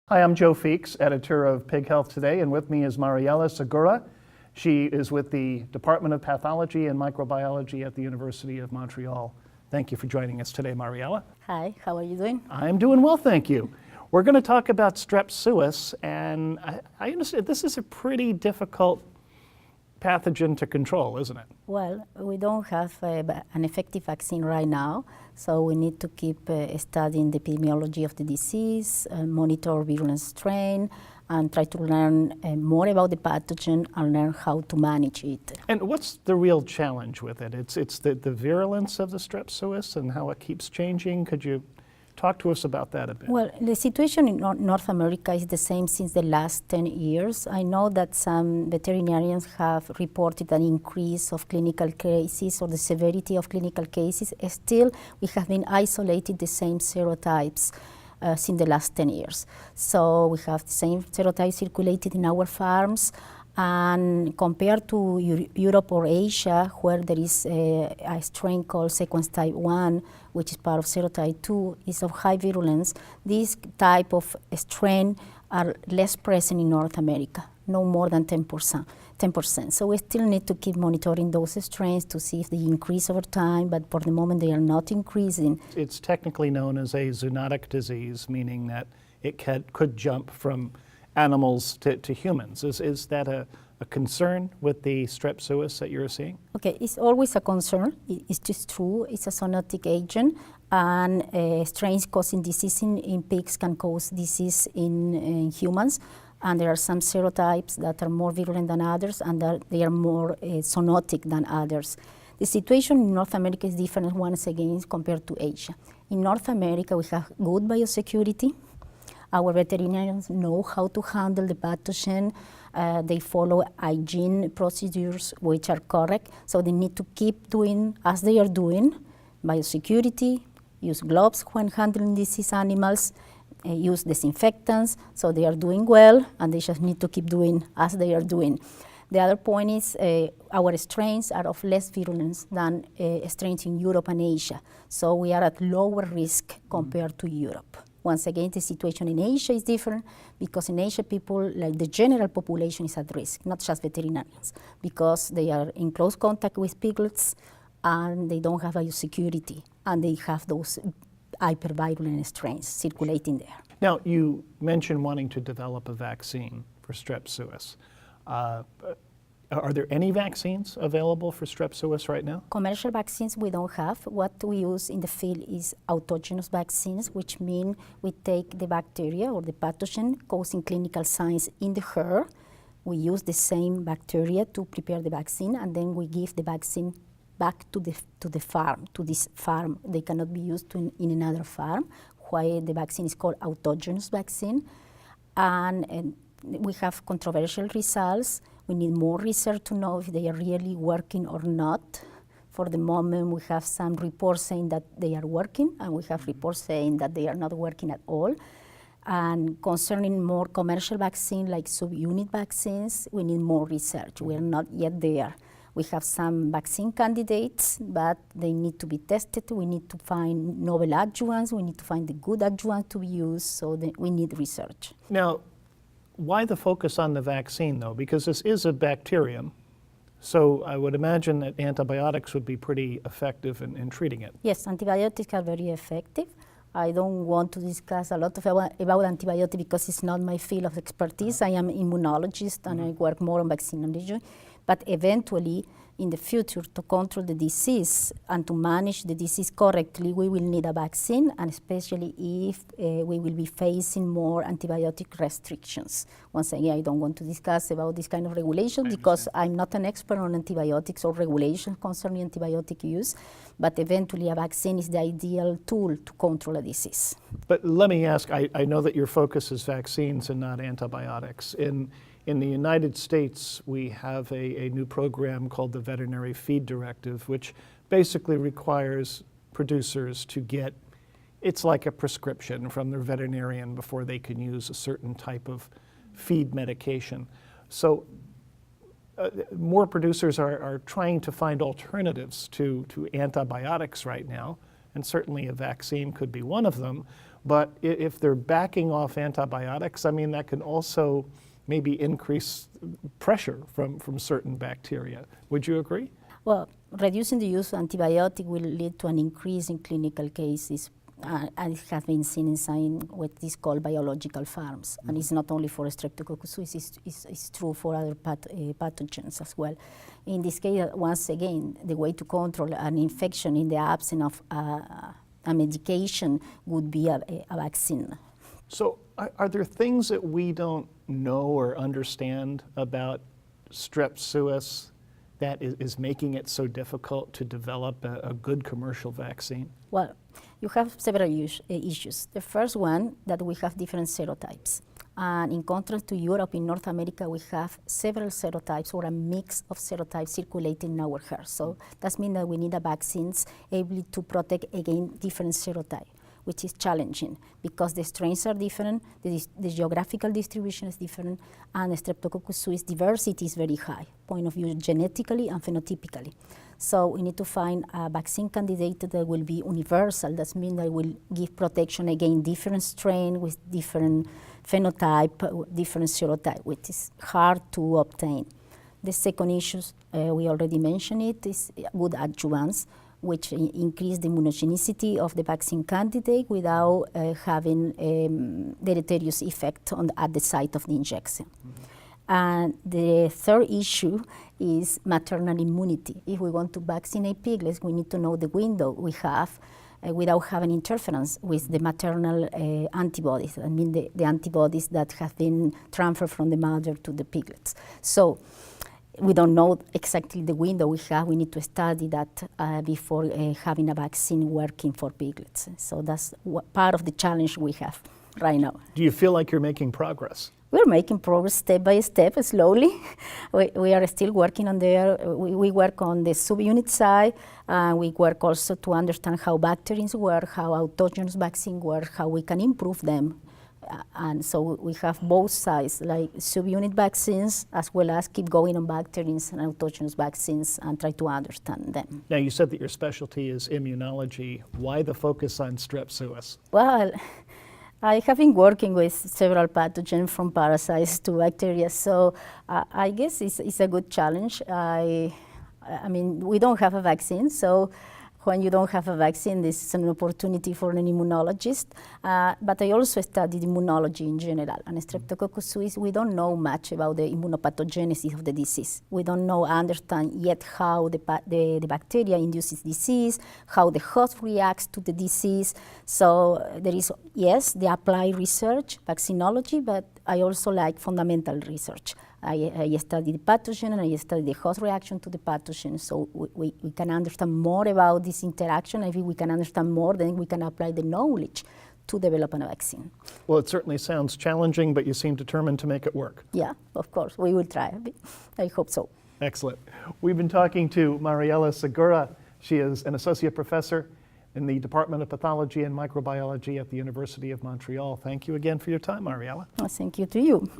Hi, I'm Joe Feeks, editor of Pig Health Today, and with me is Mariela Segura. She is with the Department of Pathology and Microbiology at the University of Montreal. Thank you for joining us today, Mariela. Hi, how are you doing? I'm doing well, thank you. We're going to talk about Strep Suis, and I understand this is a pretty difficult pathogen to control, isn't it? Well, we don't have an effective vaccine right now, so we need to keep studying the epidemiology of the disease, monitor virulence strain, and try to learn more about the pathogen and learn how to manage it. And what's the real challenge with it? It's the virulence of the Strep Suis and how it keeps changing. Could you talk to us about that a bit? Well, the situation in North America is the same since the last 10 years. I know that some veterinarians have reported an increase of clinical cases or the severity of clinical cases. Still, we have been isolated the same serotypes since the last 10 years. So we have the same serotypes circulated in our farms. And compared to Europe or Asia, where there is a strain called sequence type 1, which is part of serotype 2, is of high virulence, these type of strain are less present in North America, no more than 10%. So we still need to keep monitoring those strains to see if they increase over time, but for the moment they are not increasing. It's technically known as a zoonotic disease, meaning that it could jump from animals to humans. Is that a concern with the Strep Suis that you're seeing? Okay, it's always a concern. It's just true. It's a zoonotic agent, and strains causing disease in pigs can cause disease in humans. And there are some serotypes that are more virulent than others, and that they are more zoonotic than others. The situation in North America is different once again compared to Asia. In North America, we have good biosecurity. Our veterinarians know how to handle the pathogen. They follow hygiene procedures which are correct, so they need to keep doing as they are doing. Biosecurity, use gloves when handling disease animals, use disinfectants, so they are doing well, and they just need to keep doing as they are doing. The other point is our strains are of less virulence than strains in Europe and Asia, so we are at lower risk compared to Europe. Once again, the situation in Asia is different because in Asia, people, like the general population, is at risk, not just veterinarians, because they are in close contact with piglets and they don't have biosecurity, and they have those hypervirulent strains circulating there. Now, you mentioned wanting to develop a vaccine for Strep Suis. Are there any vaccines available for Strep Suis right now? Commercial vaccines we don't have. What we use in the field is autogenous vaccines, which mean we take the bacteria or the pathogen causing clinical signs in the herd. We use the same bacteria to prepare the vaccine, and then we give the vaccine back to the farm, to this farm. They cannot be used in another farm, why the vaccine is called autogenous vaccine. And we have controversial results. We need more research to know if they are really working or not. For the moment, we have some reports saying that they are working, and we have reports saying that they are not working at all. And concerning more commercial vaccines, like subunit vaccines, we need more research. We are not yet there. We have some vaccine candidates, but they need to be tested. We need to find novel adjuvants. We need to find the good adjuvants to be used, so we need research. Now, why the focus on the vaccine, though? Because this is a bacterium, so I would imagine that antibiotics would be pretty effective in treating it. Yes, antibiotics are very effective. I don't want to discuss a lot about antibiotics because it's not my field of expertise. I am an immunologist, and I work more on vaccinology. But eventually, in the future, to control the disease and to manage the disease correctly, we will need a vaccine, and especially if we will be facing more antibiotic restrictions. Once again, I don't want to discuss about this kind of regulation because I'm not an expert on antibiotics or regulations concerning antibiotic use, but eventually a vaccine is the ideal tool to control a disease. But let me ask, I know that your focus is vaccines and not antibiotics. In the United States, we have a new program called the Veterinary Feed Directive, which basically requires producers to get, it's like a prescription from their veterinarian before they can use a certain type of feed medication. So more producers are trying to find alternatives to antibiotics right now, and certainly a vaccine could be one of them. but if they're backing off antibiotics, I mean, that can also maybe increase pressure from certain bacteria. Would you agree? Well, reducing the use of antibiotic will lead to an increase in clinical cases, and it has been seen in science what is called biological farms. And it's not only for Streptococcus suis, it's true for other pathogens as well. In this case, once again, the way to control an infection in the absence of a medication would be a vaccine. So are there things that we don't know or understand about Strep Suis that is making it so difficult to develop a good commercial vaccine? Well, you have several issues. The first one, that we have different serotypes. And in contrast to Europe, in North America, we have several serotypes or a mix of serotypes circulating in our hair. So that means that we need a vaccines able to protect against different serotypes, which is challenging because the strains are different, the geographical distribution is different, and the Streptococcus suis diversity is very high, point of view genetically and phenotypically. So we need to find a vaccine candidate that will be universal. That means that will give protection against different strain with different phenotype, different serotype, which is hard to obtain. The second issue, we already mentioned it, is good adjuvants, which increase the immunogenicity of the vaccine candidate without having deleterious effect at the site of the injection. And the third issue is maternal immunity. If we want to vaccinate piglets, we need to know the window we have without having interference with the maternal antibodies. I mean the antibodies that have been transferred from the mother to the piglets. So we don't know exactly the window we have. We need to study that before having a vaccine working for piglets. So that's part of the challenge we have right now. Do you feel like you're making progress? We're making progress step by step, slowly. We are still working on there. We work on the subunit side. We work also to understand how bacteriums work, how autogenous vaccines work, how we can improve them. And so we have both sides, like subunit vaccines, as well as keep going on bacteriums and autogenous vaccines and try to understand them. Now, you said that your specialty is immunology. Why the focus on Strep Suis? Well, I have been working with several pathogens from parasites to bacteria, so I guess it's a good challenge. I mean, we don't have a vaccine, so when you don't have a vaccine, this is an opportunity for an immunologist. But I also studied immunology in general. And Streptococcus suis, we don't know much about the immunopathogenesis of the disease. We don't understand yet how the bacteria induces disease, how the host reacts to the disease. So there is, yes, the applied research, vaccinology, but I also like fundamental research. I study the pathogen and I study the host reaction to the pathogen, so we can understand more about this interaction. If we can understand more, then we can apply the knowledge to develop a vaccine. Well, it certainly sounds challenging, but you seem determined to make it work. Yeah, of course, we will try. I hope so. Excellent. We've been talking to Mariela Segura. She is an associate professor in the Department of Pathology and Microbiology at the University of Montreal. Thank you again for your time, Mariela. Well, thank you to you.